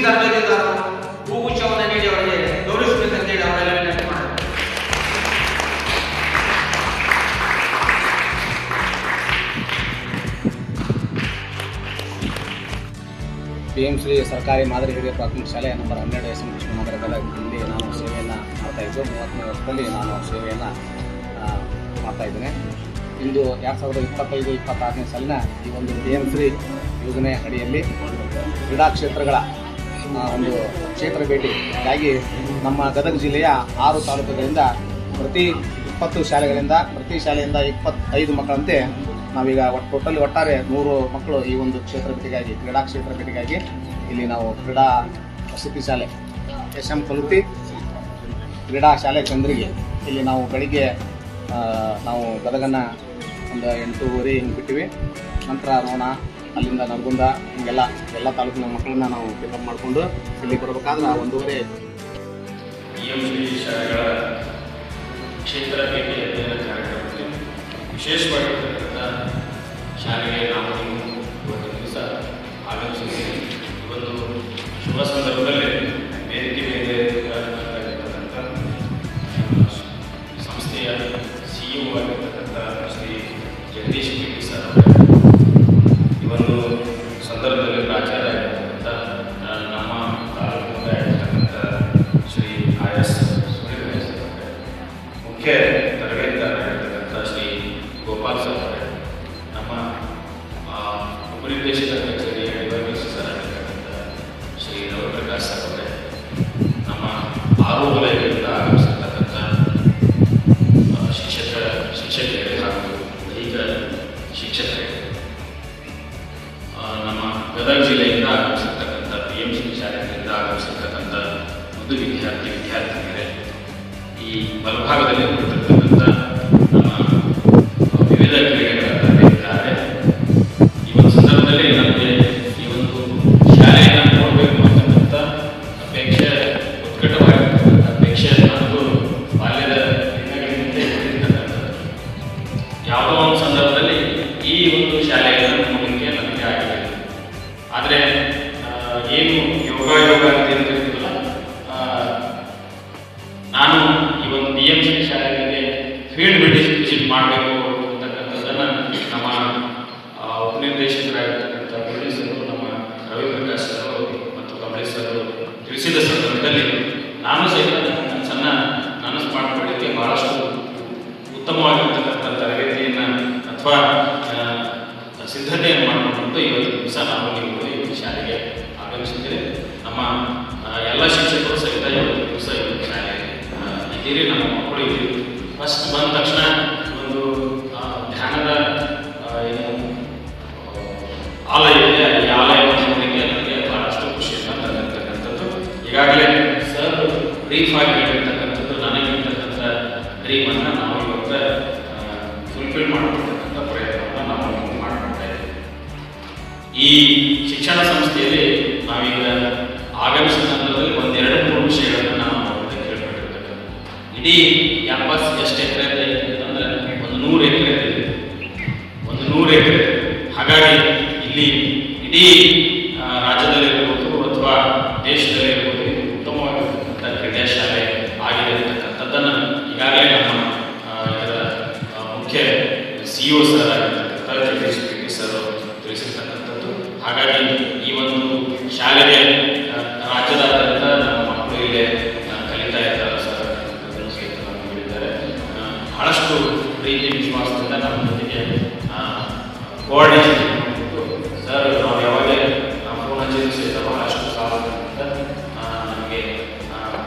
ತರಬೇತಿದಾರರು ಹೂಗುಚ್ಛವನ್ನು ನೀಡಿ ಅವರಿಗೆ ಗೌರವಿಸಬೇಕಂತೇಳಿ ಅವರೆಲ್ಲ ವಿನಂತಿ ಮಾಡಿದ್ದಾರೆ. PMಶ್ರೀ ಸರ್ಕಾರಿ ಮಾದರಿ ಹಿರಿಯ ಪ್ರಾಥಮಿಕ ಶಾಲೆ ನಂಬರ್ 12 SM ಕೃಷ್ಣ ನಗರದಲ್ಲಿ ನಾನು ಸೇವೆಯನ್ನು ಮಾಡ್ತಾಯಿದ್ದು 33 ವರ್ಷದಲ್ಲಿ ನಾನು ಸೇವೆಯನ್ನು ಮಾಡ್ತಾಯಿದ್ದೇನೆ. ಇಂದು 2025-26ನೇ ಸಾಲಿನ ಈ ಒಂದು PMಶ್ರೀ ಯೋಜನೆ ಅಡಿಯಲ್ಲಿ ಕ್ರೀಡಾ ಕ್ಷೇತ್ರಗಳ ಒಂದು ಕ್ಷೇತ್ರ ಭೇಟಿಗಾಗಿ ನಮ್ಮ ಗದಗ ಜಿಲ್ಲೆಯ 6 ತಾಲೂಕುಗಳಿಂದ ಪ್ರತಿ 20 ಶಾಲೆಗಳಿಂದ ಪ್ರತಿ ಶಾಲೆಯಿಂದ 25 ಮಕ್ಕಳಂತೆ ನಾವೀಗ ಒಟ್ಟಾರೆ 100 ಮಕ್ಕಳು ಈ ಒಂದು ಕ್ಷೇತ್ರ ಭೇಟಿಗಾಗಿ ಕ್ರೀಡಾ ಕ್ಷೇತ್ರ ಭೇಟಿಗಾಗಿ ಇಲ್ಲಿ ನಾವು ಕ್ರೀಡಾ ವಸತಿ ಶಾಲೆ SM ಕಲುತಿ ಕ್ರೀಡಾ ಶಾಲೆ ಚಂದ್ರಿಗೆ ಇಲ್ಲಿ ನಾವು ಬೆಳಿಗ್ಗೆ ನಾವು ಗದಗನ್ನು ಒಂದು 8:30 ಹಿಂಗೆ ಬಿಟ್ಟಿವಿ. ನಂತರ ರೋಣ ಅಲ್ಲಿಂದ ನರಗುಂದ ಎಲ್ಲ ತಾಲೂಕಿನ ಮಕ್ಕಳನ್ನ ನಾವು ಪಿಕಪ್ ಮಾಡಿಕೊಂಡು ಇಲ್ಲಿ ಬರಬೇಕಾದ್ರೆ 1:30 PMಶ್ರೀ ಶಾಲೆಗಳ ಕ್ಷೇತ್ರ ಭೇಟಿ ಅಧ್ಯಯನ ಕಾರ್ಯಕ್ರಮಕ್ಕೆ ವಿಶೇಷವಾಗಿರ್ತಕ್ಕಂಥ ಶಾಲೆಗೆ ನಾವು ಇವತ್ತು ದಿವಸ ಆಗಮಿಸಿದ್ದೀವಿ. ಇವತ್ತು ಶುಭ ಸಂದರ್ಭದಲ್ಲಿ ವೇದಿಕೆ ಮೇಲೆ ಇರತಕ್ಕಂಥ ಸಂಸ್ಥೆಯ CEO ಆಗಿರ್ತಕ್ಕಂಥ ಶ್ರೀ ಜಗದೀಶ್ ಪಿ ಸರ್ ಈ ಒಂದು ಸಂದರ್ಭದಲ್ಲಿ ಪ್ರಾಚಾರ್ಯ ಆಗಿರ್ತಕ್ಕಂಥ ನಮ್ಮ ತಾಲೂಕಿನ ಆಗಿರ್ತಕ್ಕಂಥ ಶ್ರೀ IS ಮುಖ್ಯ ತರಬೇತುದಾರರಾಗಿರ್ತಕ್ಕಂಥ ಶ್ರೀ ಗೋಪಾಲ್ ಸರ್ ಅವರೇ, ನಮ್ಮ ಉಪನಿರ್ದೇಶಕ ಕಚೇರಿಯ ಡಿವೈಎಸ್ ಸರ್ ಆಗಿರ್ತಕ್ಕಂಥ ಶ್ರೀ ರವಿಪ್ರಕಾಶ್ ಸರ್ ಅವರೇ, ನಮ್ಮ 6 ವಲಯಗಳಿಂದ ಆಗಮಿಸಿರ್ತಕ್ಕಂಥ ಶಿಕ್ಷಕರೇ ಹಾಗೂ ದೈಹಿಕ ಶಿಕ್ಷಕರೇ, ನಮ್ಮ ಗದಗ ಜಿಲ್ಲೆಯಿಂದ ಆಗಮಿಸಿರ್ತಕ್ಕಂಥ PMಶ್ರೀ ಶಾಲೆಗಳಿಂದ ಆಗಮಿಸಿರ್ತಕ್ಕಂಥ ಒಂದು ವಿದ್ಯಾರ್ಥಿನಿಯರೇ, ಈ ಬಲಭಾಗದಲ್ಲಿ ಬರ್ತಕ್ಕಂಥ ನಮ್ಮ ವಿವಿಧ ಕ್ರೀಡೆಗಳ ತರಬೇತಿದಾರರೇ, ಈ ಒಂದು ಸಂದರ್ಭದಲ್ಲಿ ನಮಗೆ ಈ ಒಂದು ಶಾಲೆಯನ್ನು ನೋಡಬೇಕು ಅಂತಕ್ಕಂಥ ಅಪೇಕ್ಷೆ ಉತ್ಕಟವಾಗಿರ್ತಕ್ಕಂಥ ಅಪೇಕ್ಷೆ ಹಾಗೂ ಬಾಲ್ಯದ ದಿನಗಳಿಂದ ಇರ್ತಕ್ಕಂಥದ್ದು. ಯಾವುದೋ ಒಂದು ಸಂದರ್ಭದಲ್ಲಿ ಈ ಒಂದು ಶಾಲೆಯನ್ನು ನೋಡಲಿಕ್ಕೆ ನಮಗೆ ಆಗಿದೆ. ಆದರೆ ಏನು ಯೋಗ ಅಂತ ಇರ್ತಿರ್ತಿಲ್ಲ, ನಾನು ಈ ಒಂದು PMಶ್ರೀ ಶಾಲೆಗಳಿಗೆ ಫೀಲ್ಡ್ ವಿಸಿಟ್ ಮಾಡಬೇಕು ಅಂತಕ್ಕಂಥದ್ದನ್ನು ನಮ್ಮ ಉಪನಿರ್ದೇಶಕರಾಗಿರ್ತಕ್ಕಂಥ ಪೊಲೀಸರು ನಮ್ಮ ರವಿಪ್ರಕಾಶ್ ಸರ್ ಮತ್ತು ಕಮಲೇಶ್ ಸರ್ ತಿಳಿಸಿದ ಸಂದರ್ಭದಲ್ಲಿ ನಾನು ಸಹಿತ ಸಣ್ಣ ನನಸು ಮಾಡಿಕೊಳ್ಳಿಕ್ಕೆ ಬಹಳಷ್ಟು ಉತ್ತಮವಾಗಿರ್ತಕ್ಕಂಥ ತರಬೇತಿಯನ್ನು ಅಥವಾ ಸಿದ್ಧತೆಯನ್ನು ಮಾಡಿಕೊಂಡು ಇವತ್ತು ದಿವಸ ನಾವು ಈ ಶಾಲೆಗೆ ಆಗಮಿಸಿದ್ದೇವೆ. ನಮ್ಮ ಎಲ್ಲ ಶಿಕ್ಷಕರು ಸಹಿತ ಇವತ್ತು ದಿವಸ ಇವತ್ತು ಶಾಲೆಗೆ ಇದ್ದೀರಿ. ನಮ್ಮ ಮಕ್ಕಳು ಇದ್ದೀವಿ. ಫಸ್ಟ್ ಬಂದ ತಕ್ಷಣ ಒಂದು ಧ್ಯಾನದ ಏನು ಆಲಯ ಇದೆ, ಈ ಆಲಯವನ್ನು ನೋಡಲಿಕ್ಕೆ ನನಗೆ ಬಹಳಷ್ಟು ಖುಷಿಯಿಂದ ತಂದಿರ್ತಕ್ಕಂಥದ್ದು. ಈಗಾಗಲೇ ಸರ್ ಬ್ರೀಫ್ ಆಗಿ ಹೇಳಿರ್ತಕ್ಕಂಥದ್ದು, ನನಗಿರ್ತಕ್ಕಂಥ ಡ್ರೀಮನ್ನು ನಾವು ಇವತ್ತು ಫುಲ್ಫಿಲ್ ಮಾಡಿರ್ತಕ್ಕಂಥ ಪ್ರಯತ್ನವನ್ನು ನಾವು ಮಾಡ್ತಾ ಇದ್ದೀವಿ. ಈ ಶಿಕ್ಷಣ ಸಂಸ್ಥೆಯಲ್ಲಿ ನಾವೀಗ ಆಗಮಿಸಿದ ಸಂದರ್ಭದಲ್ಲಿ 1-2-3 ವಿಷಯಗಳನ್ನು ನಾವು ಕೇಳ್ಪಟ್ಟಿರ್ತಕ್ಕಂಥ ಇಡೀ ಕ್ಯಾಂಪಸ್ ಎಷ್ಟು ಎಕರೆ ಅಂದರೆ ಒಂದು 100 ಎಕರೆ ಇದೆ. ಒಂದು 100 ಎಕರೆ. ಹಾಗಾಗಿ ಇಲ್ಲಿ ಇಡೀ ರಾಜ್ಯದಲ್ಲಿರ್ಬೋದು ಅಥವಾ ದೇಶದಲ್ಲಿರ್ಬೋದು ಇದು ಉತ್ತಮವಾಗಿರ್ತಕ್ಕಂಥ ಕ್ರೀಡಾ ಶಾಲೆ ಆಗಿದೆ ಅಂತಕ್ಕಂಥದ್ದನ್ನು ಈಗಾಗಲೇ ನಮ್ಮ ಇದರ ಮುಖ್ಯ CEO ಸರ್ ಆಗಿರ್ತಕ್ಕಂಥ ಜಗದೀಶ್ ಪಿ ಸರ್ ತಿಳಿಸಿರ್ತಕ್ಕಂಥದ್ದು. ಹಾಗಾಗಿ ಈ ಒಂದು ಶಾಲೆಗೆ ರಾಜ್ಯದಾದ್ಯಂತ ನಮ್ಮ ಮಕ್ಕಳು ಇಲ್ಲೇ ಕಲಿತಾ ಇದ್ದಾರೆ ಸರ್ ಸಹಿತ ನಮಗೆ ಹೇಳಿದ್ದಾರೆ. ಬಹಳಷ್ಟು ಪ್ರೀತಿ ವಿಶ್ವಾಸದಿಂದ ನಮ್ಮ ಜೊತೆಗೆ ಕೋಆರ್ಡಿನೇಷನ್ ಸರ್ ನಾವು ಯಾವಾಗಲೇ ಫೋನ್ ಹಚ್ಚಿದ್ರು ಸಹಿತ ಬಹಳಷ್ಟು ಸಾಲ ನಮಗೆ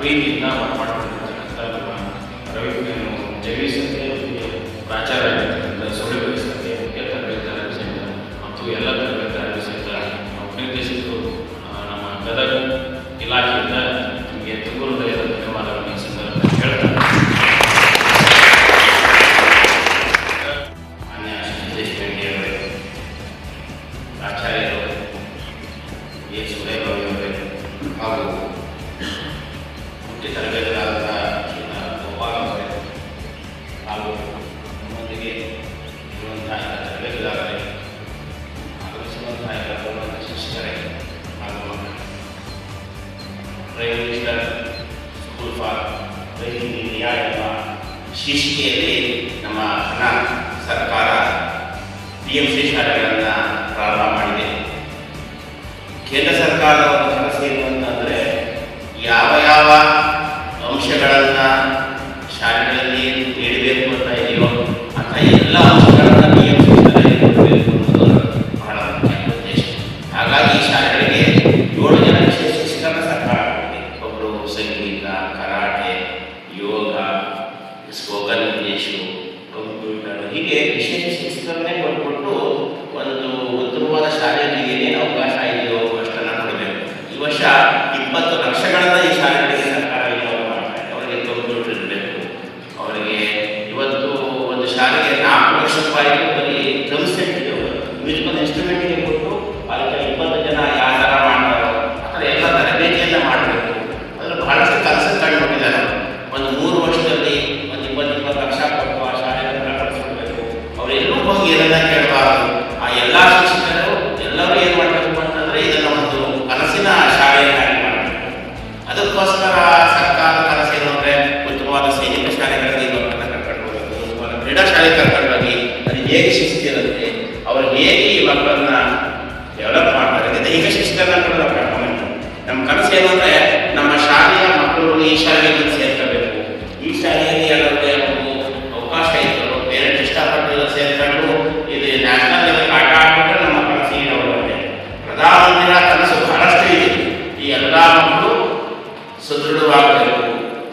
ಪ್ರೀತಿಯಿಂದ ಮಾಡಿಕೊಂಡಿರ್ತಕ್ಕಂಥ ನಮ್ಮ ಜಗದೀಶ್ ಪ್ರಾಚಾರ್ಯ ಆಗಿರ್ತಕ್ಕಂಥ ಸೌಲಭ್ಯ ಸಂಸ್ಥೆ ಮುಖ್ಯ ತರಬೇತುದಾರರು ಸಹಿತ ಮತ್ತು ಎಲ್ಲ ತರಬೇತುದಾರರು ಸಹಿತ ನಿರ್ದೇಶಕರು ನಮ್ಮ ಗದಗ ಇಲಾಖೆಯಿಂದ ನಿಮಗೆ ತುಂಬ ಹೃದಯದ ಧನ್ಯವಾದಗಳನ್ನು ಈ ಸಂದರ್ಭದಲ್ಲಿ ಹೇಳ್ತಾರೆ. ಮಾನ್ಯ ಜಗದೀಶ್ ರೆಡ್ಡಿ ಅವರೇ, ನೀತಿಯ ಎಂಬ ಶೀರ್ಷಿಕೆಯಲ್ಲಿ ನಮ್ಮ ಸರ್ಕಾರ PMC ಶಾಲೆಗಳನ್ನು ಪ್ರಾರಂಭ ಮಾಡಿದೆ. ಕೇಂದ್ರ ಸರ್ಕಾರದ ಒಂದು ಕೆಲಸ ಏನು ಅಂತಂದರೆ ಯಾವ ಯಾವ ಅಂಶಗಳನ್ನು ಶಾಲೆಗಳಲ್ಲಿ ನೀಡಬೇಕು ಅಂತ ಇದೆಯೋ ಅಂತ ಎಲ್ಲ ಅಂಶಗಳನ್ನು PMC ಶಾಲೆಯಲ್ಲಿ ಕೊಡಬೇಕು ಅನ್ನೋದು ಬಹಳ ಮುಖ್ಯ ಉದ್ದೇಶ. ಹಾಗಾಗಿ ಈ ಶಾಲೆಗಳಿಗೆ 7 ಜನ ವಿಶೇಷ ಶಿಕ್ಷಕರನ್ನ ಸರ್ಕಾರ ಕೊಟ್ಟಿದೆ. ಒಬ್ಬರು ಸಂಗೀತ, ಕರಾಟೆ, ಯೋಗ, ಸ್ಪೋಕನ್ ಇಂಗ್ಲೀಷು, ಕಂಪ್ಯೂಟರ್, ಹೀಗೆ ವಿಶೇಷ ಶಿಕ್ಷಕರನ್ನೇ ಕೊಟ್ಬಿಟ್ಟು ಒಂದು ಉತ್ತಮವಾದ ಶಾಲೆಯಲ್ಲಿ ಏನೇನು ಅವಕಾಶ ಇದೆಯೋ ಅಷ್ಟನ್ನು ಕೊಡಬೇಕು. ಈ ವರ್ಷ 20 ಲಕ್ಷಗಳನ್ನು ಈ ಶಾಲೆಗಳಿಗೆ ಸರ್ಕಾರ ವಿನಿಯೋಗ ಮಾಡ್ತಾ ಇದೆ. ಅವರಿಗೆ ಕಂಪ್ಯೂಟರ್ ಇರಬೇಕು. ಅವರಿಗೆ ಇವತ್ತು ಒಂದು ಶಾಲೆಗೆ 4 ಲಕ್ಷ ರೂಪಾಯಿ ಬರೀ ಡ್ರಮ್ ಸೆಟ್ ಇದೆ, ಮ್ಯೂಸಿಕಲ್ ಇನ್ಸ್ಟ್ರೂಮೆಂಟ್ಗೆ ಕೊಟ್ಟು ಅದಕ್ಕೆ 20 ಜನ ಯಾವ ಥರ ಮಾಡ್ತಾರೋ ಆ ಥರ ಎಲ್ಲ ತರಬೇತಿಯನ್ನು ಮಾಡಬೇಕು. ಅದನ್ನು ಬಹಳಷ್ಟು ಕೆಲಸ ಕಂಡುಕೊಂಡಿದ್ದಾರೆ. ಒಂದು 3 ವರ್ಷದಲ್ಲಿ ಒಂದು 20 ಲಕ್ಷ ಕೊಟ್ಟು ಆ ಶಾಲೆಯನ್ನು ಕಟ್ಟಿಸ್ಕೊಳ್ಬೇಕು. ಅವರೆಲ್ಲೂ ಹೋಗಿ ಏನನ್ನ ಕೇಳಬಾರದು. ಆ ಎಲ್ಲ ಶಿಕ್ಷಕರು ಎಲ್ಲರೂ ಏನು ಮಾಡಬೇಕು ಅಂತಂದರೆ ಇದನ್ನು ಒಂದು ಕನಸಿನ ಶಾಲೆಯನ್ನಾಗಿ ಮಾಡಬೇಕು. ಅದಕ್ಕೋಸ್ಕರ ಸರ್ಕಾರದ ಕನಸೇನು ಅಂದರೆ ಉತ್ತಮವಾದ ಸೈನಿಕ ಶಾಲೆಗಳಲ್ಲಿ ಮಕ್ಕಳನ್ನ ಕರ್ಕೊಂಡು ಹೋಗಬೇಕು, ಉತ್ತಮವಾದ ಕ್ರೀಡಾ ಶಾಲೆ ಕರ್ಕೊಂಡು ಹೋಗಿ ಅದು ಹೇಗೆ ಶಿಸ್ತಿರುತ್ತೆ, ಅವರು ಹೇಗೆ ಈ ಮಕ್ಕಳನ್ನ ಡೆವಲಪ್ ಮಾಡ್ತಾರೆ, ದೈಹಿಕ ಶಿಸ್ತನ್ನು ಕೂಡ ನಾವು ಕರ್ಕೊಂಡು ನಮ್ಮ ಕನಸು ಏನು ಅಂದರೆ ನಮ್ಮ ಶಾಲೆಯ ಮಕ್ಕಳು ಈ ಶಾಲೆಯಲ್ಲಿ ಸೇರ್ಕೋಬೇಕು. ಈ ಶಾಲೆಯಲ್ಲಿ ಎಲ್ಲರಿಗೆ ಒಂದು ಅವಕಾಶ ಇತ್ತು, ಪೇರೆಂಟ್ಸ್ ಇಷ್ಟಪಟ್ಟು ಸೇರ್ಕೊಂಡು ಇದು ನ್ಯಾಷನಲ್ ಲೆವೆಲ್ ಆಟ ಆಡ್ಬಿಟ್ರೆ ನಮ್ಮ ಕನಸು ಈಡೇರುತ್ತೆ. ಪ್ರಧಾನಮಂತ್ರಿಗಳ ಕನಸು ಬಹಳಷ್ಟು ಇದೆ. ಈ ಎಲ್ಲ ಮಕ್ಕಳು ಸದೃಢವಾಗಬೇಕು.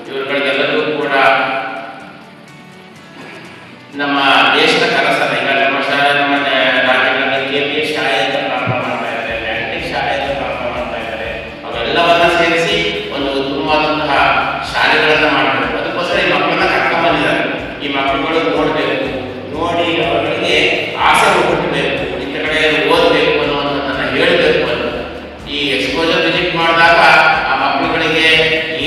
ಇವರುಗಳಿಗೆಲ್ಲರಿಗೂ ಕೂಡ ನಮ್ಮ ದೇಶದ ಕನಸಲ್ಲ. ಈಗ ನಮ್ಮ ಶಾಲೆ, ನಮ್ಮ ರಾಜ್ಯಗಳಲ್ಲಿ KPS ಶಾಲೆ ಅಂತ ಪ್ರಾರಂಭ ಮಾಡ್ತಾ ಇದ್ದಾರೆ, ಮ್ಯಾಟ್ರಿಕ್ ಶಾಲೆ ಅಂತ ಪ್ರಾರಂಭ ಮಾಡ್ತಾ ಇದ್ದಾರೆ. ಅವೆಲ್ಲವನ್ನ ಸೇರಿಸಿ ಒಂದು ಉತ್ತಮವಾದಂತಹ ಶಾಲೆಗಳನ್ನು ಮಾಡಬೇಕು. ಅದಕ್ಕೋಸ್ಕರ ಈ ಮಕ್ಕಳನ್ನ ಕರ್ಕೊಂಡು ಬಂದಿದ್ದಾರೆ. ಈ ಮಕ್ಕಳುಗಳು ನೋಡಬೇಕು, ನೋಡಿ ಅವರಿಗೆ ಆಸೆ ಹುಟ್ಟಬೇಕು, ಇಂಥ ಕಡೆ ಓದಬೇಕು ಅನ್ನುವಂಥದ್ದನ್ನು ಹೇಳಬೇಕು ಅಂತ. ಈ ಎಕ್ಸ್ಪೋಜರ್ ವಿಸಿಟ್ ಮಾಡಿದಾಗ ಆ ಮಕ್ಕಳುಗಳಿಗೆ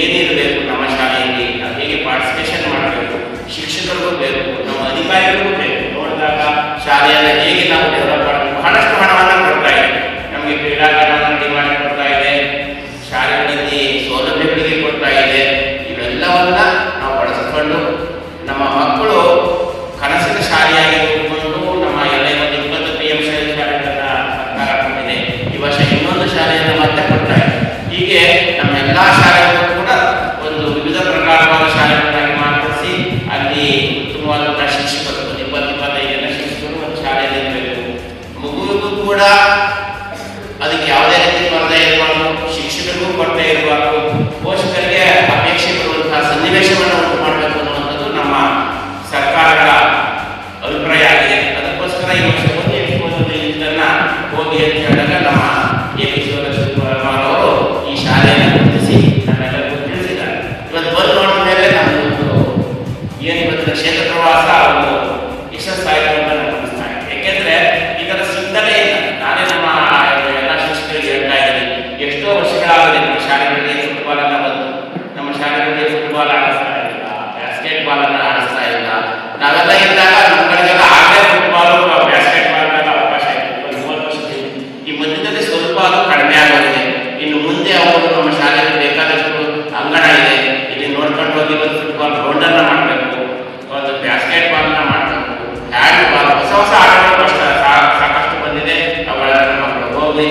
ಏನಿರಬೇಕು ನಮ್ಮ ಶಾಲೆಯಲ್ಲಿ, ಹೇಗೆ ಪಾರ್ಟಿಸಿಪೇಷನ್ ಮಾಡಬೇಕು, ಶಿಕ್ಷಕರಿಗೂ ಬೇಕು, ನಮ್ಮ ಅಧಿಕಾರಿಗಳಿಗೂ ಬೇಕು. ನೋಡಿದಾಗ ಶಾಲೆಯನ್ನು ಹೇಗೆ ನಾವು ಡೆವಲಪ್ ಮಾಡಬೇಕು. ಬಹಳಷ್ಟು ಹಣವನ್ನು ಕೊಡ್ತಾ ಇದೆ ನಮಗೆ, ಕ್ರೀಡಾಂಗಣವನ್ನು ಡಿಮಾಂಡ್ ಕೊಡ್ತಾ ಇದೆ, ಶಾಲೆಗಳಲ್ಲಿ ಸೌಲಭ್ಯಗಳಿಗೆ ಕೊಡ್ತಾ ಇದೆ. ಇವೆಲ್ಲವನ್ನ ನಾವು ಬಳಸಿಕೊಂಡು ನಮ್ಮ ಮಕ್ಕಳು ಕನಸಿನ ಶಾಲೆಯಾಗಿ ಹೋಗಿಕೊಂಡು ನಮ್ಮ ಎಲ್ಲ 20 PMC ಶಾಲೆಗಳನ್ನ ಸರ್ಕಾರ ಕೊಟ್ಟಿದೆ. ಈ ವರ್ಷ ಇನ್ನೊಂದು ಶಾಲೆಯನ್ನು ಮತ್ತೆ ಕೊಡ್ತಾ ಇದೆ. ಹೀಗೆ ನಮ್ಮ ಎಲ್ಲ ಶಾಲೆಗಳು ಕೂಡ ಒಂದು ವಿವಿಧ ಪ್ರಕಾರವಾದ ಶಾಲೆಗಳನ್ನಾಗಿ ಮಾರ್ಪಡಿಸಿ ಅಲ್ಲಿ ಉತ್ತಮವಾದಂತಹ ಶಿಕ್ಷಕರು 20-25 ಜನ ಶಿಕ್ಷಕರು ಒಂದು ಶಾಲೆಯಲ್ಲಿ ಇರಬೇಕು. ಮಗುವಿಗೂ ಕೂಡ ಅದಕ್ಕೆ ಯಾವುದೇ ರೀತಿ ಕೊರತೆ ಇರಬಾರ್ದು, ಶಿಕ್ಷಕರಿಗೂ ಕೊರತೆ ಇರಬಾರ್ದು, ಪೋಷಕರಿಗೆ ಅಪೇಕ್ಷೆ ಬರುವಂತಹ ಸನ್ನಿವೇಶವನ್ನು ಉಂಟು ಮಾಡಬೇಕು ಅನ್ನುವಂಥದ್ದು ನಮ್ಮ ಸರ್ಕಾರಗಳ ಅಭಿಪ್ರಾಯ ಆಗಿದೆ. ಅದಕ್ಕೋಸ್ಕರ ಈ ವರ್ಷ ಒಂದು ಎಕ್ಸ್ಪೋಜನ್ನು ಹೋಗಿ ಅಂತ ಹೇಳಿದಾಗ ನಮ್ಮ AP ಶಿವರಾಜ್ ಅವರು ಈ ಶಾಲೆಯನ್ನು ಗುರುತಿಸಿ ನಮ್ಮೆಲ್ಲರಿಗೂ ತಿಳಿಸಿದ್ದಾರೆ. ಇವತ್ತು ಬಂದು ನೋಡಿದ ಮೇಲೆ ನಮ್ಮದು ಏನು ಇವತ್ತಿನ ಕ್ಷೇತ್ರ ಪ್ರವಾಸ ಒಂದು ಯಶಸ್ಸಾಯಿತು ಅಂತ ನನಗೆ ಅನಿಸ್ತಾ ಇದೆ. ಯಾಕೆಂದರೆ ಇದರ ಸಿದ್ಧತೆ ಇಲ್ಲ. ನಾನೇ ನಮ್ಮ ಎಲ್ಲ ಶಿಕ್ಷಕರಿಗೆ ಹೇಳ್ತಾ ಇದ್ದೀನಿ, ಎಷ್ಟೋ ವರ್ಷಗಳಾಗಿದೆ ನಮ್ಮ ಶಾಲೆಗಳಿಗೆ ಫುಟ್ಬಾಲನ್ನು ಬಂದು ನಮ್ಮ ಶಾಲೆಗಳಿಗೆ ಫುಟ್ಬಾಲ್ ಆಡಿಸ್ತಾ ಇಲ್ಲ, ಬ್ಯಾಸ್ಕೆಟ್ ಬಾಲನ್ನು ಆಡಿಸ್ತಾ ಇಲ್ಲ. ನಾವೆಲ್ಲ ಇದ್ದಾಗ ನಮ್ಮಗಳಿಗೆಲ್ಲ ಆಗಲೇ ಫುಟ್ಬಾಲು ಬ್ಯಾಸ್ಕೆಟ್ ಬಾಲ್ಗೆಲ್ಲ ಅವಕಾಶ ಇತ್ತು 30 ವರ್ಷದಲ್ಲಿ. ಈ ಮಧ್ಯದಲ್ಲಿ ಸ್ವಲ್ಪ ಅದು ಕಡಿಮೆ ಆಗೋದಿದೆ. ಇನ್ನು ಮುಂದೆ ಅವರು ನಮ್ಮ ಶಾಲೆಗೆ ಬೇಕಾದಷ್ಟು ಅಂಗಣ ಇದೆ, ಇಲ್ಲಿ ನೋಡ್ಕೊಂಡು ಹೋಗಿ ಒಂದು ಫುಟ್ಬಾಲ್ ಗ್ರೌಂಡನ್ನು ಮಾಡಬೇಕು, ಒಂದು ಬ್ಯಾಸ್ಕೆಟ್ ಬಾಲ್ನ ಮಾಡಬೇಕು, ಹ್ಯಾಂಡ್ ಬಾಲ್, ಹೊಸ ಹೊಸ ಆಟಗಳು ಸಾಕಷ್ಟು ಬಂದಿದೆ. ಅವುಗಳನ್ನು ನಮ್ಮ ಮಕ್ಕಳು ಹೋಗಲಿ.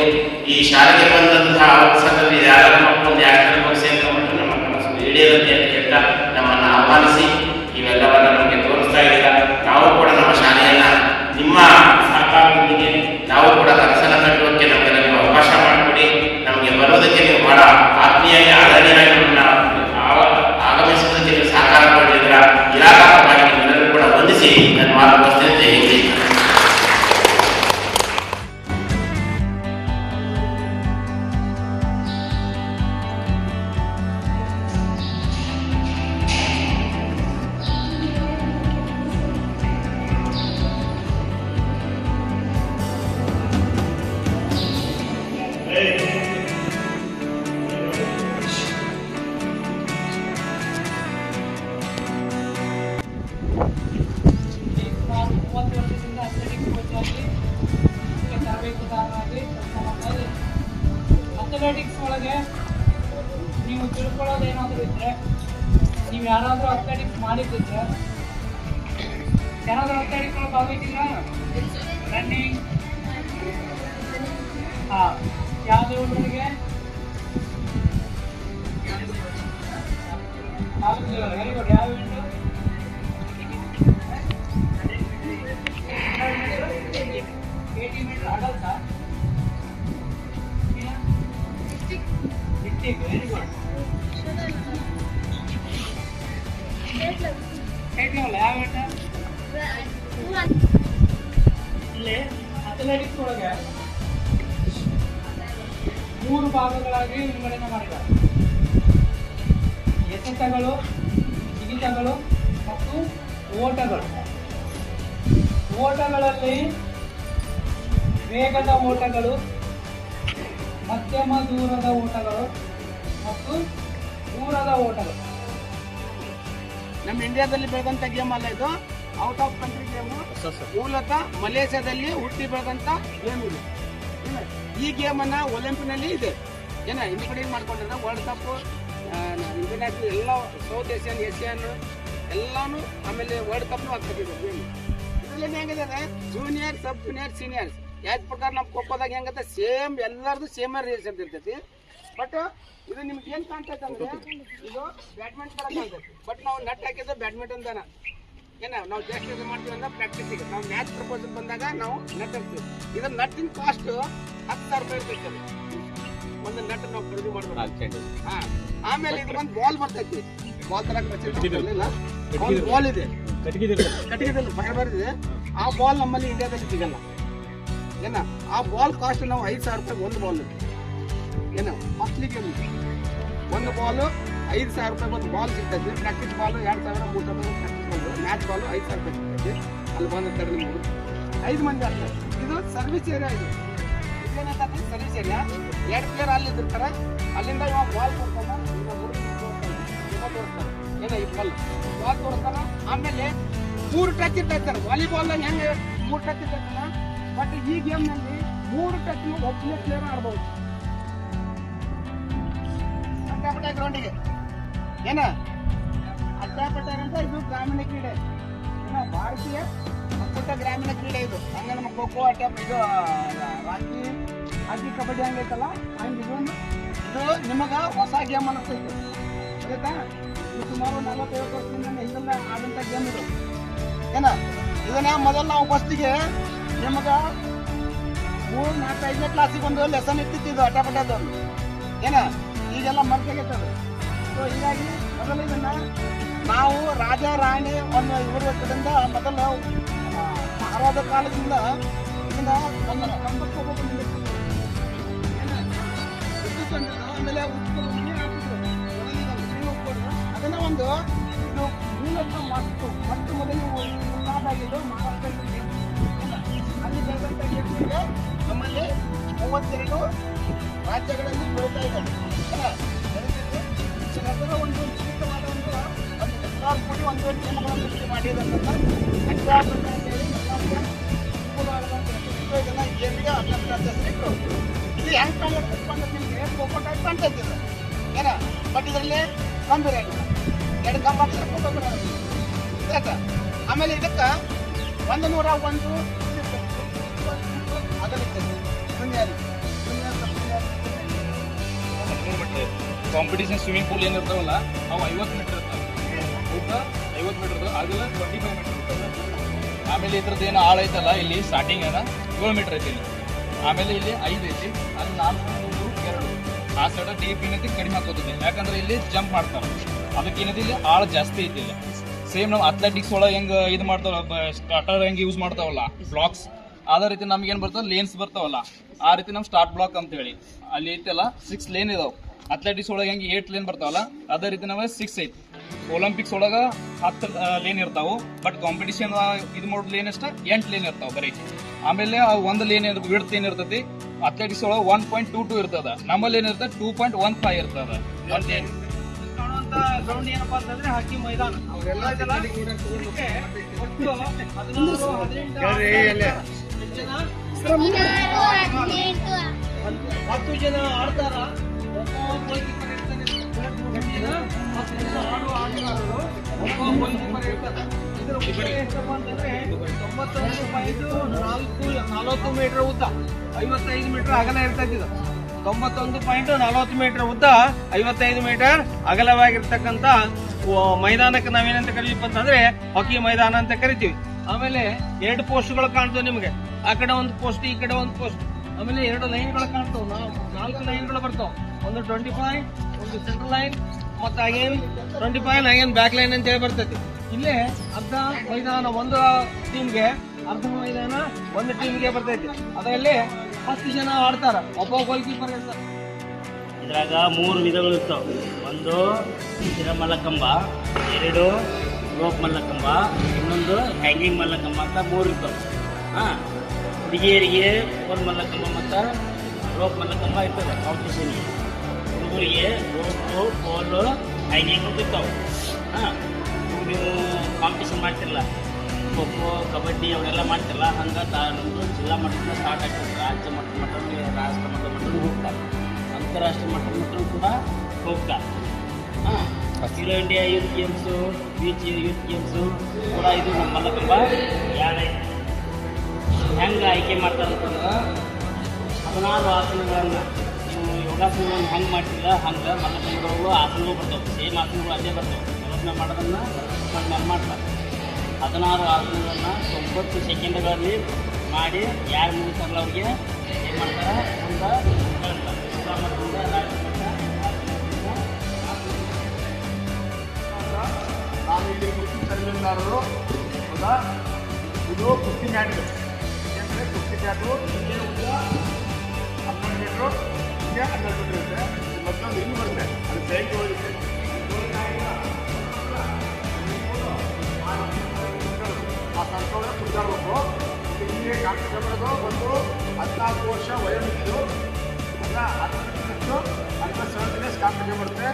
ಈ ಶಾಲೆಗೆ ಬಂದಂತಹ ಅವಸರದಲ್ಲಿ ಯಾರು ಮಕ್ಕಳು ಒಂದು ಯಾಕೆ ಸೇರ್ಕೊಂಡ್ಬಿಟ್ಟು ನಮ್ಮ ಕನಸು ಈಡೇರುತ್ತೆ ಅಂತ ಹೇಳ್ತಾ ನಮ್ಮನ್ನು ಆಹ್ವಾನಿಸಿ ಇವೆಲ್ಲವನ್ನು ನಮಗೆ ತೋರಿಸ್ತಾ ಇದ್ದೀರಾ. ನಾವು ಕೂಡ ನಮ್ಮ ಶಾಲೆಯನ್ನು ನಿಮ್ಮ ಸಹಕಾರದೊಂದಿಗೆ ನಾವು ಕೂಡ ಕನಸನ್ನು ಕಟ್ಟುವುದಕ್ಕೆ ನಮಗೆಲ್ಲ ನೀವು ಅವಕಾಶ ಮಾಡಿಕೊಡಿ. ನಮಗೆ ಬರೋದಕ್ಕೆ ನೀವು ಬಹಳ ಆತ್ಮೀಯಾಗಿ ಆದರಣೀಯವಾಗಿ ಆಗಮಿಸುವುದಕ್ಕೆ ನೀವು ಸಹಕಾರ ಕೊಟ್ಟಿದ್ದೀರಾ. ಇಲಾಖಾ ಪರವಾಗಿ ನಿಮ್ಮೆಲ್ಲರೂ ಕೂಡ ವಂದಿಸಿ ನನ್ನ ಮಾತು ಮುಗಿಸ್ತೇನೆ. ಜೈ ಹಿಂದ್. ಅಥ್ಲೆಟಿಕ್ಸ್ ಒಳಗೆ ನೀವು ತಿಳ್ಕೊಳ್ಳೋದೇನಾದರೂ ಇದ್ದರೆ ನೀವು ನೀವು ಯಾರಾದರೂ ಅಥ್ಲೆಟಿಕ್ಸ್ ಮಾಡಿದ್ದು ಸರ್? ಯಾರಾದರೂ ಅಥ್ಲೆಟಿಕ್ಸ್ ಭಾಗವಹಿಸಿಲ್ಲ? ರನ್ನಿಂಗ್ ಹಾಂ, ಯಾವುದು ಹುಡುಗರಿಗೆ? Very good. ಯಾವ ಇವೆಂಟು? 80 ಮೀಟರ್ ಅಡಲ್ಟಾ? District. Very good. State level ಯಾವ ಇವೆಂಟ್? ಇಲ್ಲಿ ಅಥ್ಲೆಟಿಕ್ಸ್ ಒಳಗೆ 3 ಭಾಗಗಳಾಗಿ ವಿಂಗಡಣೆ ಮಾಡಿದ್ದಾರೆ. ಎಸೆತಗಳು, ಜಿಗಿತಗಳು ಮತ್ತು ಓಟಗಳು. ಓಟಗಳಲ್ಲಿ ವೇಗದ ಓಟಗಳು, ಮಧ್ಯಮ ದೂರದ ಓಟಗಳು ಮತ್ತು ದೂರದ ಓಟಗಳು. ನಮ್ಮ ಇಂಡಿಯಾದಲ್ಲಿ ಬೆಳೆದಂಥ ಗೇಮ್ ಅಲ್ಲ ಇದು, ಔಟ್ ಆಫ್ ಕಂಟ್ರಿ ಗೇಮು. ಮೂಲತಃ ಮಲೇಷ್ಯಾದಲ್ಲಿ ಹುಟ್ಟಿ ಬೆಳೆದಂಥ ಗೇಮ್ ಇದು. ಈ ಗೇಮನ್ನು ಒಲಿಂಪಿಕ್ನಲ್ಲಿ ಇದೆ. ಹಿಂದಿ ಕಡೆ ಮಾಡ್ಕೊಂಡಿರೋ ವರ್ಲ್ಡ್ ಕಪ್, ಇಂಟರ್ನ್ಯಾಷನಲ್ ಎಲ್ಲ ಸೌತ್ ಏಷ್ಯನ್ ಎಲ್ಲಾನು, ಆಮೇಲೆ ವರ್ಲ್ಡ್ ಕಪ್ನು ಆಗ್ತಿದೆ ಗೇಮ್. ಇದರಲ್ಲಿ ಹೆಂಗಿದೆ ಜೂನಿಯರ್, ಸಬ್ ಜೂನಿಯರ್, ಸೀನಿಯರ್ಸ್ ಯಾಕೆ ಪ್ರಕಾರ ನಮ್ಮ ಖೋಖೋದಾಗ ಹೆಂಗತ್ತೆ ಸೇಮ್ ಎಲ್ಲರದು ಸೇಮ್ ರೇಸ್ ಇರ್ತೈತಿ. ಬಟ್ ಇದು ನಿಮ್ಗೆ ಏನು ಕಾಣ್ತೈತೆ ಅಂದ್ರೆ ಇದು ಬ್ಯಾಡ್ಮಿಂಟನ್ ತರ ಕಾಣ್ತೈತಿ. ಬಟ್ ನಾವು ನೆಟ್ ಹಾಕಿದ್ರೆ ಬ್ಯಾಡ್ಮಿಂಟನ್ ದನ ನಾವು ಜಾಸ್ತಿ ಇದು ಮಾಡ್ತೀವಿ ಅಂದ್ರೆ ಪ್ರಾಕ್ಟೀಸಿಗೆ ನಾವು ಮ್ಯಾಚ್ ಪ್ರಪೋಸಲ್ ಬಂದಾಗ ನಾವು ನೆಟ್ ಹಾಕ್ತೀವಿ. ಇದ್ರ ನಟ್ಟಿನ ಕಾಸ್ಟ್ 10,000 ರೂಪಾಯಿ ಇರ್ತೈತೆ. ಒಂದು ನೆಟ್ ನಾವು ಖರೀದಿ ಮಾಡ್ಬೇಕು. ಆಮೇಲೆ ಇದು ಒಂದು ಬಾಲ್ ಬರ್ತೈತಿ. ಬಾಲ್ ತರ ಒಂದು ಬಾಲ್ ಇದೆ, ಕಟ್ಟಿಗೆದಲ್ಲಿ ಫೈಬರ್ ಇದೆ. ಆ ಬಾಲ್ ನಮ್ಮಲ್ಲಿ ಇಂಡಿಯಾದಲ್ಲಿ ಸಿಗಲ್ಲ. ಆ ಬಾಲ್ ಕಾಸ್ಟ್ ನಾವು 5,000 ರೂಪಾಯಿ ಒಂದು ಬಾಲ್. Costly game. ಒಂದು ಬಾಲು 5,000 ರೂಪಾಯಿ ಒಂದು ಬಾಲ್ ಸಿಗ್ತೈತಿ. Practice ball 2,000, 3,000 practice ball. Match ball 5,000 ರೂಪಾಯಿ ಸಿಗ್ತೈತಿ. ಅಲ್ಲಿ ಬಂದಿರ್ತಾರೆ ನಿಮ್ಗೆ 5 ಮಂದಿ ಆಗ್ತಾರೆ. ಇದು ಸರ್ವಿಸ್ ಏರಿಯಾ. ಇದು ಇದೇನಾಗ್ತದೆ ಸರ್ವಿಸ್ ಏರಿಯಾ. 2 ಪ್ಲೇಯರ್ ಅಲ್ಲಿ ಇರ್ತಾರೆ. ಅಲ್ಲಿಂದ ಇವಾಗ ಬಾಲ್ ಕೊಡ್ತಾನೆ, ಈ ಬಾಲ್ ತೋರಿಸ್ತಾನ. ಆಮೇಲೆ 3 ಟಚ್ ಇರ್ತಾರೆ. ವಾಲಿಬಾಲ್ ಹೆಂಗೆ 3 ಟಚ್ ಇರ್ತೈತಲ್ಲ, ಬಟ್ ಈ ಗೇಮ್ ನಲ್ಲಿ 3 ಟಚ್ ಒಬ್ಬನೇ ಪ್ಲೇಯರ್ ಆಡ್ಬಹುದು. ಅಡ್ಡಾಪಟ್ಟ ಗ್ರೌಂಡಿಗೆ ಅಡ್ಡಾಪಟ್ಟ ಅಂತ ಇದು ಗ್ರಾಮೀಣ ಕ್ರೀಡೆ. ಭಾರತೀಯ ಅಪ್ಪುಟ್ಟ ಗ್ರಾಮೀಣ ಕ್ರೀಡೆ ಇದು. ಹಂಗೆ ನಮ್ಮ ಖೋ ಖೋ, ಇದು ಹಾಕಿ ಕಬಡ್ಡಿ ಹಂಗೈತಲ್ಲ ಹಂಗೆ ಇದು ನಿಮಗ ಹೊಸ ಗೇಮ್ ಅನ್ನಿಸ್ತೈತೆ. ಆಯ್ತಾ? ಇದು ಸುಮಾರು 40-50 ವರ್ಷದಿಂದ ಇದೆಲ್ಲ ಆದಂಥ ಗೇಮ್ ಇದು. ಇದನ್ನ ಮೊದಲು ನಾವು ಫಸ್ಟಿಗೆ ನಿಮಗ 3, 4, 5ನೇ ಕ್ಲಾಸಿಗೆ ಒಂದು ಲೆಸನ್ ಇರ್ತಿದ್ದು ಅಡ್ಡಾಪಟ್ಟದವ್ರು. ಈಗೆಲ್ಲ ಮರ್ತಾಗೈತದು. ಸೊ ಹೀಗಾಗಿ ಮೊದಲು ಇದನ್ನ ನಾವು ರಾಜ ರಾಣಿ ಒಂದು ಇವರು ಕಡೆಯಿಂದ ಮೊದಲು ಮಹಾರಾಜ ಕಾಲದಿಂದ ಇದನ್ನ ಒಂದು 90 ಆಮೇಲೆ ಅದನ್ನ ಒಂದು ಇದು ಮೂಲಕ ಮತ್ತು ಮೊದಲು ಆಗಿದ್ದು ಮಹಾರಾಷ್ಟ್ರದಲ್ಲಿ ಅಲ್ಲಿ ಬೆಳೆದಂಥ ಗೇಮ್ಗೆ ನಮ್ಮಲ್ಲಿ 32 ರಾಜ್ಯಗಳಲ್ಲಿ ಬೆಳೀತಾ ಇದ್ದಾರೆ. ಅದರ ಒಂದು ವಿಶೇಷವಾದ ಒಂದು 16 ಕೋಟಿ ಒಂದು ನಿಯಮಗಳನ್ನು ಸೃಷ್ಟಿ ಮಾಡಿದಂಥ ಅಡ್ಡಾಪಟ್ಟ ಅಂತೇಳಿ ಇದೆಲ್ಲ ಗೇಮ್ಗೆ ಅಭ್ಯಾಸ ಇಟ್ಟು ಇಲ್ಲಿ ಹೆಂಗೆ ಕಾಣ್ತದೆ ನಿಮಗೆ ಖೋಖೋ ಟೈಪ್ ಕಾಣ್ತೈತೆ ಬಟ್ ಇದರಲ್ಲಿ ಕಂಬೀರ ಆಗಿಲ್ಲ. 2 ಕಂಬ ಆಯ್ತಾ? ಆಮೇಲೆ ಇದಕ್ಕೆ 101 ಕಾಂಪಿಟೇಷನ್ ಸ್ವಿಮ್ಮಿಂಗ್ ಪೂಲ್ ಏನಿರ್ತಾವಲ್ಲ ಅವು 50 ಮೀಟರ್ ಇರ್ತಾವೆ. ಊಟ 50 ಮೀಟರ್ ಇರ್ತವೆ, ಅದೆಲ್ಲ 25 ಮೀಟರ್ ಇರ್ತವೆ. ಆಮೇಲೆ ಇದ್ರದ್ದು ಏನು ಆಳ ಐತಲ್ಲ ಇಲ್ಲಿ ಸ್ಟಾರ್ಟಿಂಗ್ 7 ಮೀಟರ್ ಐತಿ ಇಲ್ಲಿ. ಆಮೇಲೆ ಇಲ್ಲಿ 5 ಐತಿ, ಅಲ್ಲಿ 4, 3, 2 ಆ ಸೈಡ ಡೀಪ್ ಏನೈತಿ ಕಡಿಮೆ ಹಾಕೋತೈತಿ. ಯಾಕಂದ್ರೆ ಇಲ್ಲಿ ಜಂಪ್ ಮಾಡ್ತಾರೆ, ಅದಕ್ಕೆ ಏನೈತಿ ಇಲ್ಲಿ ಆಳ ಜಾಸ್ತಿ ಐತಿ ಇಲ್ಲಿ. ಸೇಮ್ ನಾವು ಅಥ್ಲೆಟಿಕ್ಸ್ ಒಳಗೆ ಹೆಂಗೆ ಇದು ಮಾಡ್ತಾವಲ್ಲ, ಸ್ಟಾರ್ಟರ್ ಹೆಂಗೆ ಯೂಸ್ ಮಾಡ್ತಾವಲ್ಲ ಬ್ಲಾಕ್ಸ್, ಅದೇ ರೀತಿ ನಮ್ಗೆ ಏನು ಬರ್ತದೆ ಲೇನ್ಸ್ ಬರ್ತಾವಲ್ಲ, ಆ ರೀತಿ ನಾವು ಸ್ಟಾರ್ಟ್ ಬ್ಲಾಕ್ ಅಂತ ಹೇಳಿ ಅಲ್ಲಿ ಐತಲ್ಲ 6 ಲೇನ್ ಇದಾವೆ. ಅಥ್ಲೆಟಿಕ್ಸ್ ಒಳಗೆ ಹೆಂಗೆ 8 ಲೇನ್ ಬರ್ತಾವಲ್ಲ ಅದೇ ರೀತಿ ನಮಗೆ 6 ಐತಿ. ಒಲಿಂಪಿಕ್ಸ್ ಒಳಗೆ 10 ಲೇನ್ ಇರ್ತಾವೆ. ಬಟ್ ಕಾಂಪಿಟೇಷನ್ ಇದು ಮಾಡೋ ಲೇನ್ ಅಷ್ಟ 8 ಲೇನ್ ಇರ್ತಾವೆ ಬರೀ. ಆಮೇಲೆ ಒಂದು ಲೇನ್ ವಿಡ್ತ್ ಏನ್ ಇರ್ತೈತಿ ಅಥ್ಲೆಟಿಕ್ಸ್ ಒಳಗೆ 1.22 ಇರ್ತದ, ನಮ್ಮಲ್ಲಿ ಏನಿರ್ತದೆ 2.15 ಇರ್ತದ. ಗ್ರೌಂಡ್ ಏನಪ್ಪಾ ಅಂತಂದ್ರೆ ಹಾಕಿ ಮೈದಾನ. ಅವರೆಲ್ಲ 10 ಜನ ಆಡ್ತಾರ. 10 ಜನ ಆಡುವ ಆಟಗಾರರು ಒಬ್ಬ ಗೋಲ್ ಕೀಪರ್ ಇರ್ತಾರೆ. ಇದ್ರ ಉದ್ದ ಎಷ್ಟಪ್ಪ ಅಂತಂದ್ರೆ 91.40 ಮೀಟರ್ ಉದ್ದ, 55 ಮೀಟರ್ ಅಗಲ ಇರ್ತೈತಿ. ಇದು 91.40 ಮೀಟರ್ ಉದ್ದ, 55 ಮೀಟರ್ ಅಗಲವಾಗಿರ್ತಕ್ಕಂಥ ಮೈದಾನಕ್ಕೆ ನಾವೇನಂತ ಕರೀಲಿಪ್ಪ ಅಂತಂದ್ರೆ ಹಾಕಿ ಮೈದಾನ ಅಂತ ಕರಿತೀವಿ. ಆಮೇಲೆ 2 ಪೋಸ್ಟ್ಗಳು ಕಾಣ್ತವೆ ನಿಮಗೆ, ಆ ಕಡೆ ಒಂದು ಪೋಸ್ಟ್, ಈ ಕಡೆ ಒಂದು ಪೋಸ್ಟ್. ಆಮೇಲೆ 2 ಲೈನ್ಗಳು ಕಾಣ್ತಾವೆ, 4 ಲೈನ್ಗಳು ಬರ್ತಾವೆ. ಒಂದು 25, ಒಂದು ಸೆಂಟ್ರಲ್ ಲೈನ್, ಮತ್ತೆ ಅಗೇನ್ 25, ಅಗೇನ್ ಬ್ಯಾಕ್ ಲೈನ್ ಅಂತ ಹೇಳಿ ಬರ್ತೈತಿ. ಇಲ್ಲೇ ಅರ್ಧ ಮೈದಾನ ಒಂದು ಟೀಮ್ಗೆ, ಅರ್ಧ ಮೈದಾನ ಒಂದು ಟೀಮ್ಗೆ ಬರ್ತೈತಿ. ಅದರಲ್ಲಿ 10 ಜನ ಆಡ್ತಾರ, ಒಬ್ಬ ಗೋಲ್ ಕೀಪರ್ ಇರ್ತಾರೆ. ಇದ್ರಾಗ 3 ವಿಧಗಳು ಇರ್ತಾವೆ. ಒಂದು ಸ್ಥಿರ ಮಲ್ಲಕಂಬ, 2 ರೋಪ್ ಮಲ್ಲಕಂಬ, ಇನ್ನೊಂದು ಹ್ಯಾಂಗಿಂಗ್ ಮಲ್ಲಕಂಬ ಅಂತ 3 ಇರ್ತಾವೆ. ಹುಡುಗಿಯರಿಗೆ 1 ಮಲ್ಲಕಂಬ ಮತ್ತು ರೋಪ್ ಮಲ್ಲಕಂಬ ಇರ್ತದೆ ಕಾಂಪಿಟೇಷನ್ಗೆ. ಹುಡುಗರಿಗೆ ರೋಪು, ಪೋಲು, ಹ್ಯಾಂಗಿಂಗ್ ಅಂತ ಇರ್ತಾವೆ. ನೀವು ಕಾಂಪಿಟೇಷನ್ ಮಾಡ್ತಿರಲ್ಲ, ಖೋ ಖೋ, ಕಬಡ್ಡಿ ಅವನ್ನೆಲ್ಲ ಮಾಡ್ತಿರಲ್ಲ, ಹಂಗೆ ನಮ್ಮದು ಜಿಲ್ಲಾ ಮಟ್ಟದಿಂದ ಸ್ಟಾರ್ಟ್ ಆಗ್ತದೆ. ರಾಜ್ಯ ಮಟ್ಟ ರಾಷ್ಟ್ರ ಮಟ್ಟದ ಹೋಗ್ತಾರೆ, ಅಂತಾರಾಷ್ಟ್ರೀಯ ಮಟ್ಟದ ಕೂಡ ಹೋಗ್ತಾರೆ. Khelo India youth games, beach youth games ಕೂಡ ಇದು ನಮ್ಮ ಮಲ್ಲಕಂಬ ಯಾಡೈತೆ. ಹೆಂಗೆ ಆಯ್ಕೆ ಮಾಡ್ತಾರೆ ಅಂತಂದ್ರೆ 16 ಆಸನಗಳನ್ನು ನೀವು ಯೋಗಾಸನಗಳನ್ನು ಹೆಂಗೆ ಮಾಡ್ತಿಲ್ಲ ಹಂಗೆ ಮಲ್ಲಕಂಬದೊಳಗೂ ಆಸನಗಳು ಬರ್ತವೆ. ಸೇಮ್ ಆಸನಗಳು ಅದೇ ಬರ್ತವೆ. ಯೋಚನೆ ಮಾಡೋದನ್ನು ಮಾಡ್ತಾರೆ. 16 ಆಸನಗಳನ್ನು 90 ಸೆಕೆಂಡ್ಗಳಲ್ಲಿ ಮಾಡಿ ಯಾರು ಮುಗಿತಾರಲ್ಲ ಅವ್ರಿಗೆ ಏನು ಮಾಡ್ತಾರೆ, ಮುಂದೆ ಹೇಳ್ತಾರೆ. ಜಿಲ್ಲಾ ಮಟ್ಟದಿಂದ ರಾಜ್ಯ ಮಟ್ಟ, ನಾವು ಇಲ್ಲಿ ಕುಸ್ತಿ ತರಬೇತುದಾರರು ಹೌದಾ. ಇದು ಕುಸ್ತಿ ಮ್ಯಾಟ್ಗಳು. ಏಕೆಂದರೆ ಕುಸ್ತಿ ಮ್ಯಾಟು ಹಿಂಗೆ ಉದ್ದ 12 ಮೀಟ್ರು, ಹಿಂಗೆ 12 ಮೀಟ್ರ್ ಇರುತ್ತೆ. ಮತ್ತೊಂದು ಇಲ್ಲಿ ಬರುತ್ತೆ, ಅದು ಸೈಡ್ ಹೋಗುತ್ತೆ. ಆ ಸಂಸ್ಥೆ ಕುಡಿದಾಡಬೇಕು. ಹಿಂಗೆ ಕಾಂಪಿಟೇಷನ್ ಮಾಡೋದು ಒಂದು 14 ವರ್ಷ ವಯೋಮಿತಿದು ಅಲ್ಲ, 10 ಅಂಡರ್ 17 ಕಾಂಪಿಟೇಷನ್ ಬರುತ್ತೆ.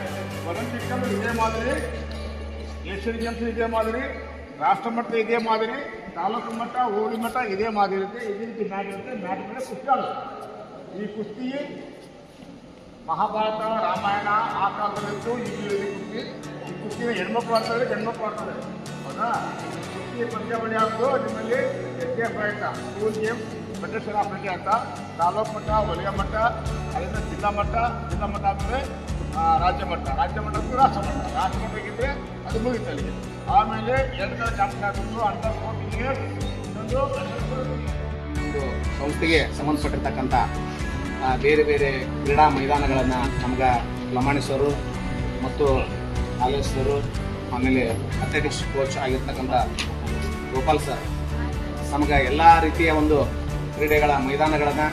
ಒಲಿಂಪಿಕ್ ಇದೇ ಮಾದರಿ, ಏಷ್ಯನ್ ಗೇಮ್ಸ್ ಇದೇ ಮಾದರಿ, ರಾಷ್ಟ್ರ ಮಟ್ಟ ಇದೇ ಮಾದರಿ, ತಾಲೂಕು ಮಟ್ಟ, ಹೋಬಳಿ ಮಟ್ಟ ಇದೇ ಮಾದರಿ ಇರುತ್ತೆ. ಇದೇ ರೀತಿ ಮ್ಯಾಟ್ ಇರುತ್ತೆ. ಮ್ಯಾಟ್ ಮೇಲೆ ಕುಸ್ತಿ ಆಡೋದು. ಈ ಕುಸ್ತಿ ಮಹಾಭಾರತ, ರಾಮಾಯಣ ಆ ಕಾಲದಲ್ಲಿತ್ತು. ಈಗಲೂ ಇದೆ ಕುಸ್ತಿ. ಈ ಕುಸ್ತಿನ ಹೆಣ್ಮಕ್ಳು ಆಡ್ತಾರೆ, ಗಂಡ್ಮಕ್ಳು ಆಡ್ತಾರೆ, ಹೌದಾ. ಕುಸ್ತಿ ಪಂದ್ಯಾವಳಿ ಆಗೋದು ನಿಮ್ಮಲ್ಲಿ SDF ಅಂತ school game, federation of India ಅಂತ, ತಾಲೂಕು ಮಟ್ಟ, ವಲಯ ಮಟ್ಟ, ಅಲ್ಲಿಂದ ಜಿಲ್ಲಾ ಮಟ್ಟ ಆದಮೇಲೆ ರಾಜ್ಯ ಮಟ್ಟ ಅಂತೂ ರಾಷ್ಟ್ರ ಮಟ್ಟಕ್ಕಿದ್ರೆ ಅದು ಮುಗಿತು ಅಲ್ಲಿಗೆ. ಆಮೇಲೆ 2 ಥರ ಚಾಂಪಿಯನ್ ಆಗೋದು, ಅಂಡರ್ 14 ಇಯರ್ಸ್, ಇನ್ನೊಂದು ಒಂದು ಸಂಸ್ಥೆಗೆ ಸಂಬಂಧಪಟ್ಟಿರ್ತಕ್ಕಂಥ ಬೇರೆ ಬೇರೆ ಕ್ರೀಡಾ ಮೈದಾನಗಳನ್ನು ನಮ್ಗೆ ಲಮಾಣಿಸರು ಮತ್ತು ಆಲೇಶ್ವರು, ಆಮೇಲೆ ಅಥ್ಲೆಟಿಕ್ಸ್ ಕೋಚ್ ಆಗಿರ್ತಕ್ಕಂಥ ಗೋಪಾಲ್ ಸರ್ ನಮ್ಗೆ ಎಲ್ಲ ರೀತಿಯ ಒಂದು ಕ್ರೀಡೆಗಳ ಮೈದಾನಗಳನ್ನು,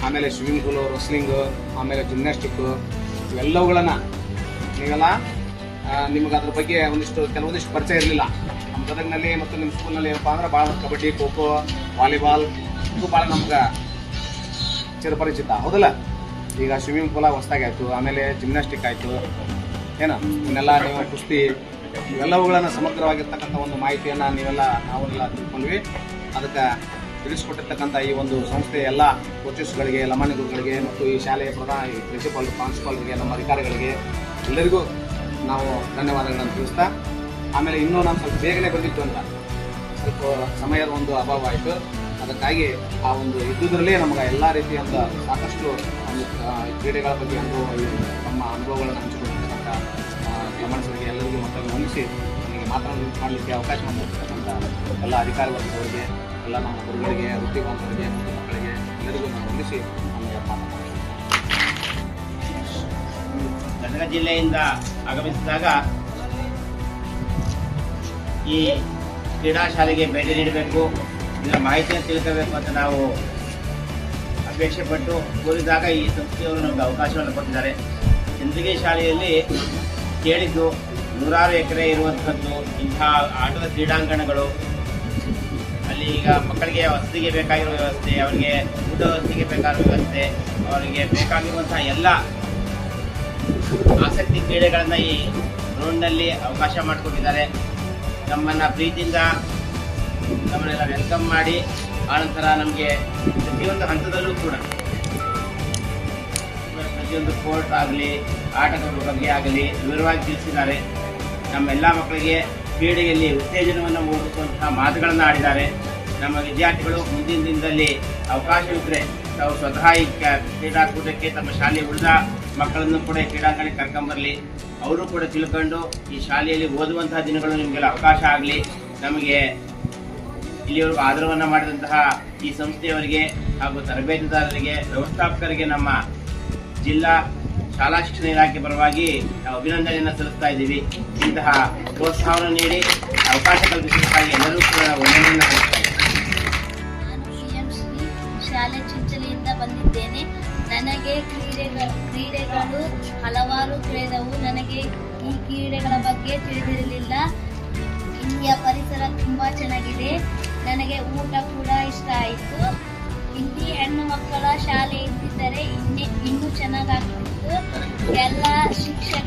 ಆಮೇಲೆ ಸ್ವಿಮ್ಮಿಂಗ್ ಪೂಲು, ರೆಸ್ಲಿಂಗು, ಆಮೇಲೆ ಜಿಮ್ನಾಸ್ಟಿಕ್ಕು ಇವೆಲ್ಲವುಗಳನ್ನು ನೀವೆಲ್ಲ ನಿಮ್ಗೆ ಅದ್ರ ಬಗ್ಗೆ ಕೆಲವೊಂದಿಷ್ಟು ಪರಿಚಯ ಇರಲಿಲ್ಲ. ನಮ್ಮ ಗದಗಿನಲ್ಲಿ ಮತ್ತು ನಿಮ್ಮ ಸ್ಕೂಲ್ನಲ್ಲಿ ಏನಪ್ಪ ಅಂದ್ರೆ ಭಾಳ ಕಬಡ್ಡಿ, ಖೋ ಖೋ, ವಾಲಿಬಾಲ್ ಇದು ಭಾಳ ನಮ್ಗೆ ಚಿರಪರಿಚಿತ, ಹೌದಲ್ಲ. ಈಗ ಸ್ವಿಮ್ಮಿಂಗ್ ಪೂಲ ಹೊಸದಾಗಿ ಆಯಿತು, ಆಮೇಲೆ ಜಿಮ್ನಾಸ್ಟಿಕ್ ಆಯಿತು, ಏನು ಇವನ್ನೆಲ್ಲ ನೀವು ಕುಸ್ತಿ ಇವೆಲ್ಲವುಗಳನ್ನು ಸಮಗ್ರವಾಗಿರ್ತಕ್ಕಂಥ ಒಂದು ಮಾಹಿತಿಯನ್ನು ನಾವೆಲ್ಲ ತಿಳ್ಕೊಂಡ್ವಿ. ಅದಕ್ಕೆ ತಿಳಿಸ್ಕೊಟ್ಟಿರ್ತಕ್ಕಂಥ ಈ ಒಂದು ಸಂಸ್ಥೆಯ ಎಲ್ಲ ಕೋಚಸ್ಗಳಿಗೆ, ಲಮಾಣಿ ಗುರುಗಳಿಗೆ ಮತ್ತು ಈ ಶಾಲೆಯ ಪ್ರಿನ್ಸಿಪಾಲ್, ಪ್ರಾಂಶುಪಾಲರಿಗೆ, ನಮ್ಮ ಅಧಿಕಾರಿಗಳಿಗೆ ಎಲ್ಲರಿಗೂ ನಾವು ಧನ್ಯವಾದಗಳನ್ನು ತಿಳಿಸ್ತಾ, ಆಮೇಲೆ ಇನ್ನೂ ನಾನು ಸ್ವಲ್ಪ ಬೇಗನೆ ಬಂದಿತ್ತು ಅಂತ ಸ್ವಲ್ಪ ಸಮಯದ ಒಂದು ಅಭಾವ ಆಯಿತು. ಅದಕ್ಕಾಗಿ ಆ ಒಂದು ಇದ್ದುದರಲ್ಲೇ ನಮಗೆ ಎಲ್ಲ ರೀತಿಯಿಂದ ಸಾಕಷ್ಟು ಒಂದು ಕ್ರೀಡೆಗಳ ಬಗ್ಗೆ ನಮ್ಮ ಅನುಭವಗಳನ್ನು ಹಂಚಿಕೊಂಡಿರ್ತಕ್ಕಂಥ ಲಮಾಣಿಸರಿಗೆ ಎಲ್ಲರಿಗೂ ಮತ್ತೊಮ್ಮೆ ವಂದಿಸಿ ನನಗೆ ಮಾಡಲಿಕ್ಕೆ ಅವಕಾಶ ಮಾಡಿರ್ತಕ್ಕಂಥ ಎಲ್ಲ ಅಧಿಕಾರಿ ವರ್ಗದವರಿಗೆ, ಎಲ್ಲ ನಮ್ಮ ಗುರುಗಳಿಗೆ, ವೃತ್ತಿವಂತರಿಗೆ ಮತ್ತು ಮಕ್ಕಳಿಗೆ ಎಲ್ಲರಿಗೂ ನಾನು ವಂದಿಸಿ ನಮಗೆ ಮಾತನಾಡ್ತೀನಿ. ಗದಗ ಜಿಲ್ಲೆಯಿಂದ ಆಗಮಿಸಿದಾಗ ಈ ಕ್ರೀಡಾ ಶಾಲೆಗೆ ಭೇಟಿ ನೀಡಬೇಕು, ಇದರ ಮಾಹಿತಿಯನ್ನು ತಿಳ್ಕೋಬೇಕು ಅಂತ ನಾವು ಅಪೇಕ್ಷೆ ಪಟ್ಟು ಕೋರಿದಾಗ ಈ ಸಂಸ್ಥೆಯವರು ನಮಗೆ ಅವಕಾಶವನ್ನು ಕೊಟ್ಟಿದ್ದಾರೆ. ಚಂದ್ರಗಿ ಶಾಲೆಯಲ್ಲಿ ಕೇಳಿದ್ದು 100 ಎಕರೆ ಇರುವಂಥದ್ದು ಇಂತಹ ಆಟದ ಕ್ರೀಡಾಂಗಣಗಳು, ಅಲ್ಲಿ ಈಗ ಮಕ್ಕಳಿಗೆ ವಸತಿಗೆ ಬೇಕಾಗಿರೋ ವ್ಯವಸ್ಥೆ, ಅವರಿಗೆ ಊಟ ವಸತಿಗೆ ಬೇಕಾಗಿರೋ ವ್ಯವಸ್ಥೆ, ಅವರಿಗೆ ಬೇಕಾಗಿರುವಂತಹ ಎಲ್ಲ ಆಸಕ್ತಿ ಕ್ರೀಡೆಗಳನ್ನು ಈ ಗ್ರೌಂಡ್ನಲ್ಲಿ ಅವಕಾಶ ಮಾಡಿಕೊಟ್ಟಿದ್ದಾರೆ. ನಮ್ಮನ್ನು ಪ್ರೀತಿಯಿಂದ ನಮ್ಮನ್ನೆಲ್ಲ ವೆಲ್ಕಮ್ ಮಾಡಿ ಆನಂತರ ನಮಗೆ ಪ್ರತಿಯೊಂದು ಹಂತದಲ್ಲೂ ಕೂಡ ಪ್ರತಿಯೊಂದು ಕೋರ್ಟ್ ಆಗಲಿ, ಆಟಗಳ ಬಗ್ಗೆ ಆಗಲಿ ವಿವರವಾಗಿ ತಿಳಿಸಿದ್ದಾರೆ. ನಮ್ಮೆಲ್ಲ ಮಕ್ಕಳಿಗೆ ಕ್ರೀಡೆಯಲ್ಲಿ ಉತ್ತೇಜನವನ್ನು ಮೂಡಿಸುವಂತಹ ಮಾತುಗಳನ್ನು ಆಡಿದ್ದಾರೆ. ನಮ್ಮ ವಿದ್ಯಾರ್ಥಿಗಳು ಮುಂದಿನ ದಿನದಲ್ಲಿ ಅವಕಾಶವಿದ್ದರೆ ತಾವು ಸ್ವತಃ ಈ ಕ್ರೀಡಾಕೂಟಕ್ಕೆ ತಮ್ಮ ಶಾಲೆ ಉಳಿದ ಮಕ್ಕಳನ್ನು ಕೂಡ ಕ್ರೀಡಾಂಗಣಕ್ಕೆ ಕರ್ಕೊಂಬರಲಿ. ಅವರು ಕೂಡ ತಿಳ್ಕೊಂಡು ಈ ಶಾಲೆಯಲ್ಲಿ ಓದುವಂತಹ ದಿನಗಳು ನಿಮಗೆಲ್ಲ ಅವಕಾಶ ಆಗಲಿ. ನಮಗೆ ಇಲ್ಲಿವರೆಗೂ ಆದರವನ್ನು ಮಾಡಿದಂತಹ ಈ ಸಂಸ್ಥೆಯವರಿಗೆ ಹಾಗೂ ತರಬೇತುದಾರರಿಗೆ, ವ್ಯವಸ್ಥಾಪಕರಿಗೆ ನಮ್ಮ ಜಿಲ್ಲಾ ಶಾಲಾ ಶಿಕ್ಷಣ ಇಲಾಖೆ ಪರವಾಗಿ ನಾವು ಅಭಿನಂದನೆಯನ್ನು ಸಲ್ಲಿಸ್ತಾ ಇದ್ದೀವಿ. ಇಂತಹ ಪ್ರೋತ್ಸಾಹವನ್ನು ನೀಡಿ ಅವಕಾಶ ಕಲ್ಪಿಸಿದ್ದಕ್ಕಾಗಿ ಎಲ್ಲರೂ ಕೂಡ ನಾವು ವಂದನೆಯನ್ನು ಸಲ್ಲಿಸ್ತಾ ಇದ್ದೀವಿ. ನಾನು PMಶ್ರೀ ಶಾಲೆ ಚಿಂಚಲಿಯಿಂದ ಬಂದಿದ್ದೇನೆ. ನನಗೆ ಕ್ರೀಡೆಗಳು ಹಲವಾರು ತಿಳಿದವು. ನನಗೆ ಈ ಕ್ರೀಡೆಗಳ ಬಗ್ಗೆ ತಿಳಿದಿರಲಿಲ್ಲ. ಇಲ್ಲಿಯ ಪರಿಸರ ತುಂಬಾ ಚೆನ್ನಾಗಿದೆ. ನನಗೆ ಊಟ ಕೂಡ ಇಷ್ಟ ಆಯಿತು. ಇಲ್ಲಿ ಹೆಣ್ಣು ಮಕ್ಕಳ ಶಾಲೆ ಇದ್ದಿದ್ದರೆ ಇನ್ನೂ ಚೆನ್ನಾಗಾಗ್ತಿತ್ತು. ಎಲ್ಲ ಶಿಕ್ಷಕ